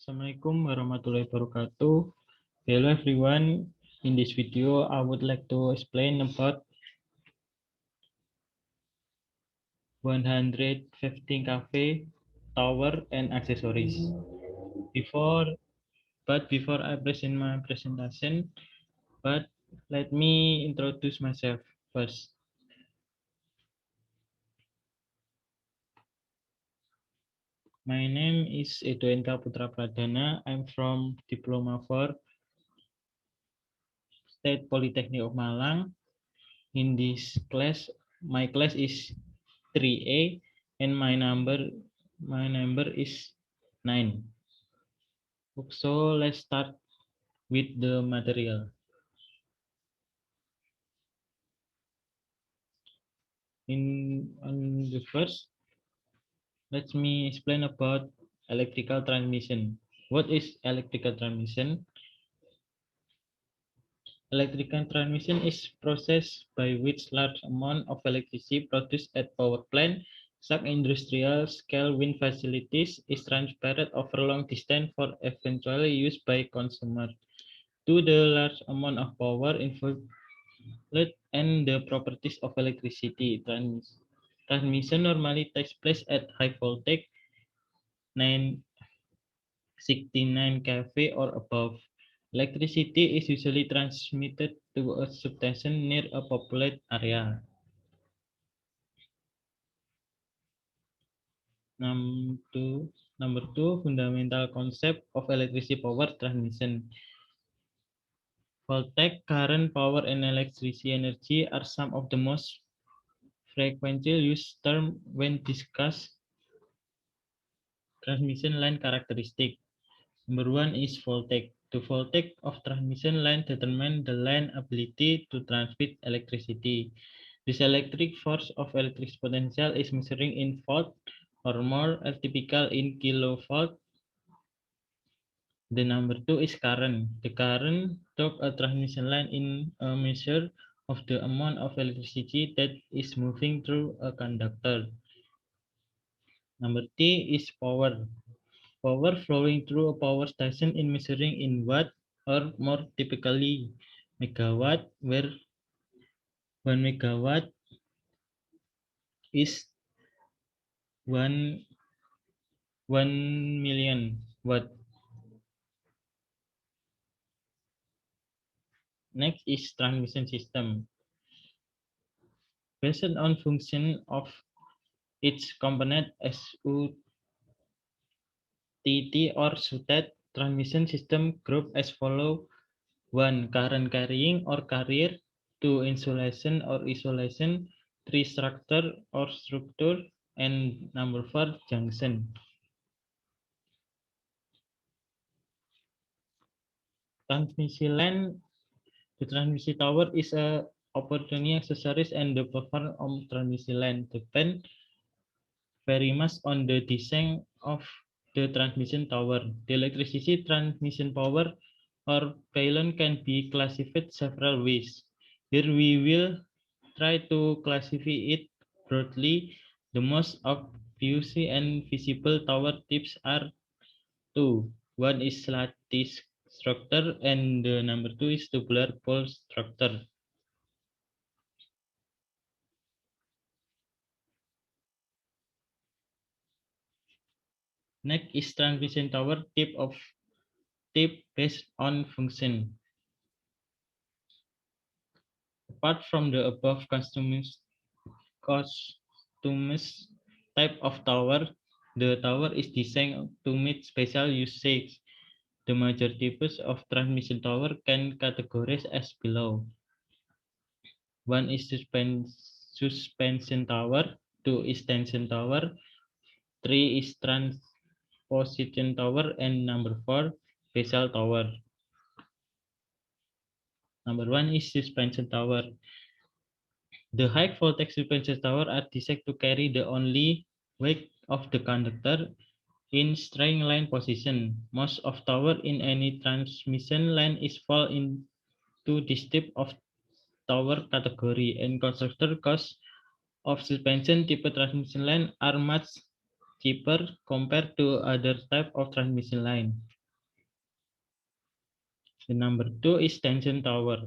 Assalamualaikum warahmatullahi wabarakatuh. Hello everyone. In this video, I would like to explain about 115 cafe, tower, and accessories. Before, before I present my presentation, but let me introduce myself first. My name is Edwinka Putra Pradana. I'm from Diploma 4 State Polytechnic of Malang. In this class, my class is 3A and my number is 9. So let's start with the material. On the first, let me explain about electrical transmission. What is electrical transmission? Electrical transmission is process by which large amount of electricity produced at power plant, such industrial scale wind facilities, is transferred over long distance for eventually use by consumer. To the large amount of power involved and the properties of electricity. Transmission normally takes place at high voltage 969 kV or above. Electricity is usually transmitted to a substation near a populated area. Number two, fundamental concept of electricity power transmission. Voltage, current, power, and electricity energy are some of the most frequently used terms when discuss transmission line characteristic. Number one is voltage. The voltage of transmission line determines the line ability to transmit electricity. This electric force of electric potential is measuring in volt or more, typical in kilovolt. The number two is current. The current of a transmission line in a measure of the amount of electricity that is moving through a conductor. Number three is power. Power flowing through a power station in measuring in watt or more typically megawatt, where 1 megawatt is 1 million watt. Next is transmission system. Based on function of its component SUTT or SUTET, transmission system group as follow: 1. Current carrying or carrier. 2. Insulation or isolation. 3. Structure or structure. And number 4. Junction. Transmission line. The transmission tower is a opportunity accessories and the performance of transmission line depend very much on the design of the transmission tower. The electricity transmission power or pylon can be classified several ways. Here we will try to classify it broadly. The most obvious and visible tower types are two. One is lattice structure and the number two is tubular pole structure. Next is transmission tower type based on function. Apart from the above customized type of tower, the tower is designed to meet special usage. The major types of transmission tower can categorize as below. One is suspension tower, two is tension tower, three is transposition tower, and number four, basal tower. Number one is suspension tower. The high voltage suspension tower are designed to carry the only weight of the conductor in straight line position. Most of tower in any transmission line is fall into this type of tower category, and construction costs of suspension type transmission line are much cheaper compared to other type of transmission line. The number 2 is tension tower.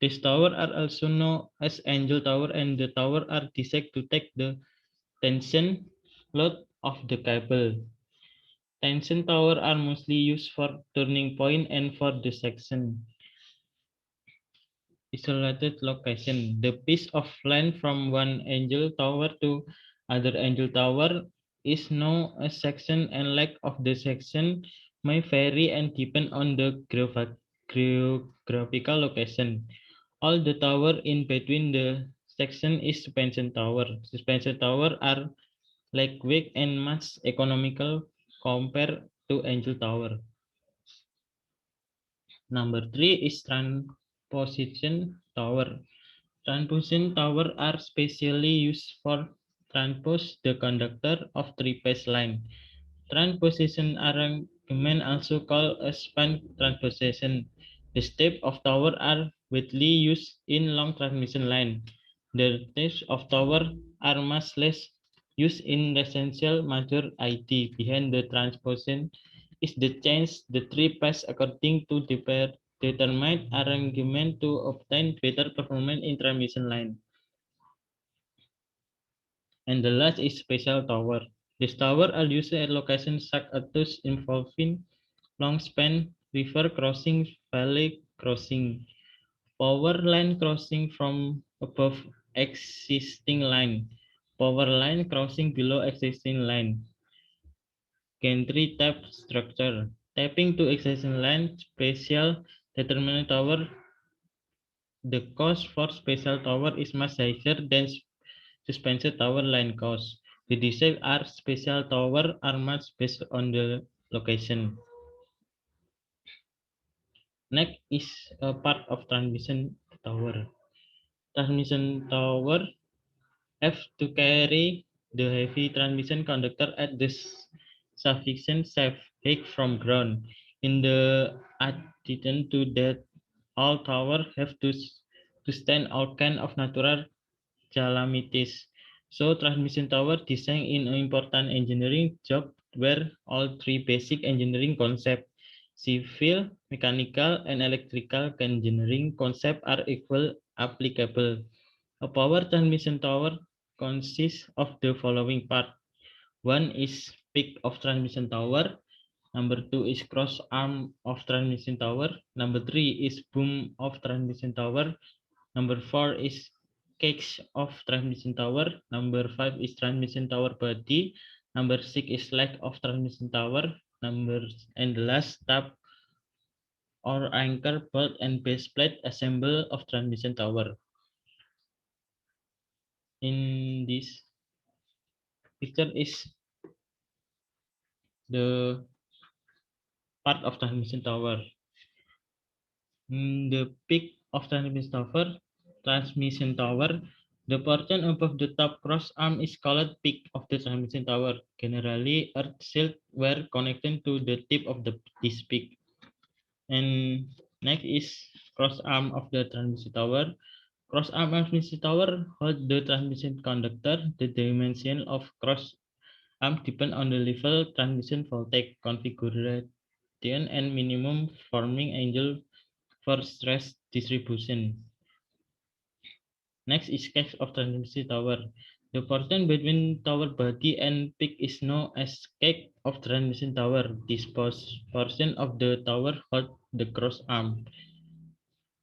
These towers are also known as angel tower, and the tower are designed to take the tension load of the cable. Tension tower are mostly used for turning point and for the section isolated location. The piece of land from one angel tower to other angel tower is known as section, and length of the section may vary and depend on the geographical location. All the tower in between the section is suspension tower. Suspension tower are lightweight and much economical compared to angel tower. Number 3 is transposition tower. Transposition towers are specially used for transpose the conductor of three-phase line. Transposition arrangement, also called a span transposition. The steps of tower are widely used in long transmission line. The types of tower are much less used in residential major IT. Behind the transposition is the change the three pass according to the determined arrangement to obtain better performance in transmission line. And the last is spatial tower. These towers are used at locations such as those involving long span, river crossing, valley crossing, power line crossing from above existing line, power line crossing below existing line, gantry tap structure, tapping to existing line, spatial determinant tower. The cost for spatial tower is much higher than suspension tower line cost. The design are spatial tower are much based on the location. Next is a part of transmission tower. Transmission tower have to carry the heavy transmission conductor at the sufficient safe height from ground. In the addition to that, all tower have to stand all kind of natural calamities. So transmission tower design in an important engineering job where all three basic engineering concepts, civil, mechanical, and electrical engineering concepts are equal applicable. A power transmission tower consists of the following part. One is peak of transmission tower. Number two is cross arm of transmission tower. Number three is boom of transmission tower. Number four is cage of transmission tower. Number five is transmission tower body. Number six is leg of transmission tower. And the last tab or anchor bolt and base plate assemble of transmission tower. In this picture is the part of transmission tower. The peak of transmission tower, the portion above the top cross arm is called peak of the transmission tower. Generally, earth shield were connected to the tip of this peak. And next is cross arm of the transmission tower. Cross arm transmission tower hold the transmission conductor. The dimension of cross arm depend on the level transmission voltage configuration and minimum forming angle for stress distribution. Next is case of transmission tower. The portion between tower body and peak is known as cake of transmission tower. This portion of the tower holds the cross arm.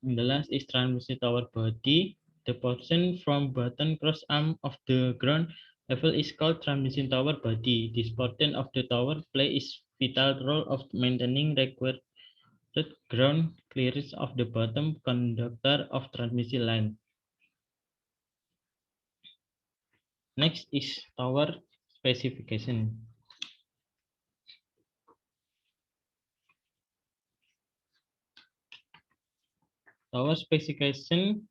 And the last is transmission tower body. The portion from bottom cross arm of the ground level is called transmission tower body. This portion of the tower plays vital role of maintaining required ground clearance of the bottom conductor of transmission line. Next is tower specification. Tower specification.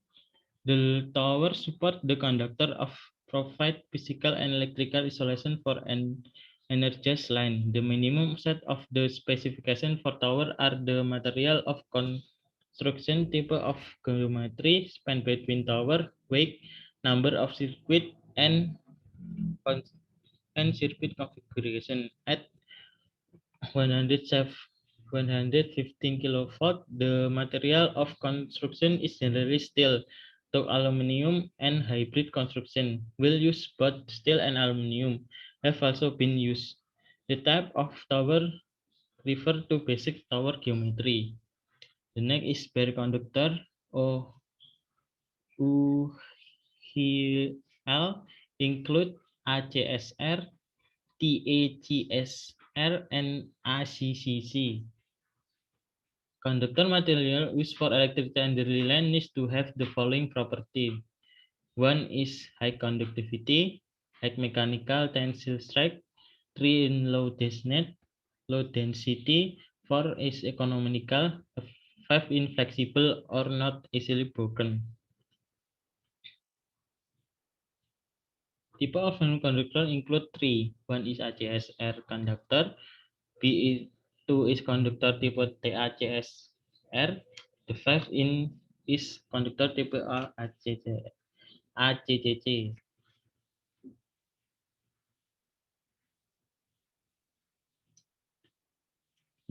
The tower support the conductor of provide physical and electrical isolation for an energized line. The minimum set of the specification for tower are the material of construction, type of geometry, span between tower, weight, number of circuit, and circuit configuration. At 107 115 kilovolt. The material of construction is generally steel, though aluminum and hybrid construction will use both steel and aluminum have also been used. The type of tower refer to basic tower geometry. The next is bare conductor or UHL include ACSR, TACSR, and ACCC. Conductor material used for electric and daily line needs to have the following property. One is high conductivity, high mechanical tensile strength, three in low density, four is economical, five in flexible or not easily broken. Type of conductor include three. One is ACSR conductor, two is conductor type TACSR, the five in is conductor type ACCC.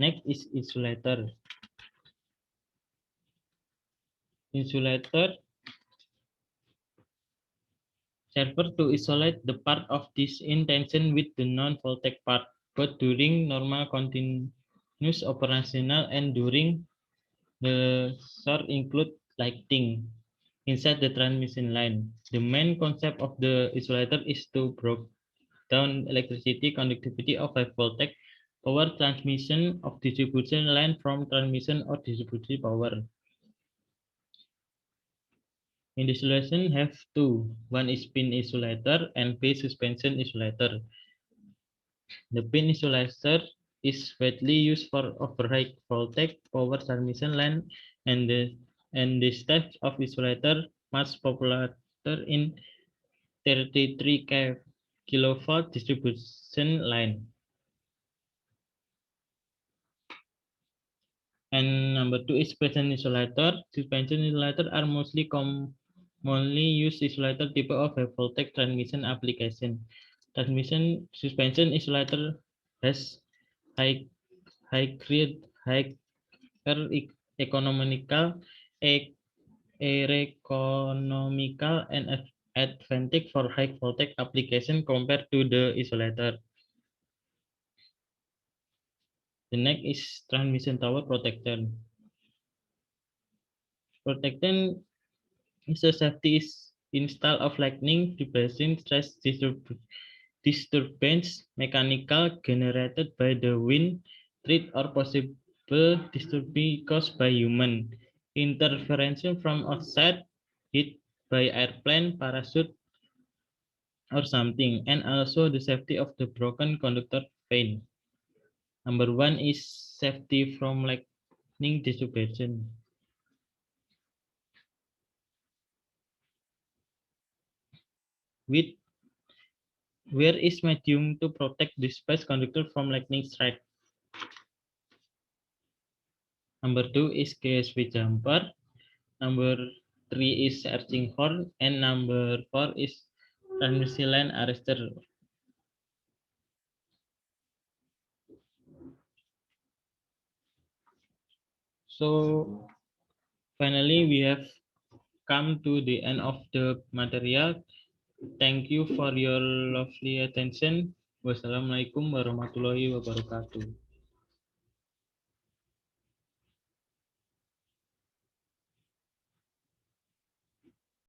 Next is insulator. Insulator serve to isolate the part of this in tension with the non-voltaic part, both during normal continuous operational and during the short include lighting inside the transmission line. The main concept of the insulator is to break down electricity conductivity of high voltage power transmission of distribution line from transmission or distribution power. Insulation have two. One is pin insulator and phase suspension insulator. The pin insulator is widely used for over high voltage power transmission line, and this type of insulator most popular in 33 kilovolt distribution line. And number two is suspension insulator. Suspension insulator are mostly commonly used insulator type of high voltage transmission application. Transmission suspension insulator has high grade, higher economical, e- economical and advantage for high voltage application compared to the isolator. The next is transmission tower protection. Protection is a safety is install of lightning, depressing stress disturbance, mechanical generated by the wind, threat or possible disturbance caused by human interference from outside, hit by airplane, parachute, or something, and also the safety of the broken conductor pane. Number one is safety from lightning distribution. With where is medium to protect the space conductor from lightning strike. Number two is KSP jumper. Number three is searching horn, and number four is transmission line arrestor. So finally, we have come to the end of the material. Thank you for your lovely attention. Wassalamualaikum warahmatullahi wabarakatuh.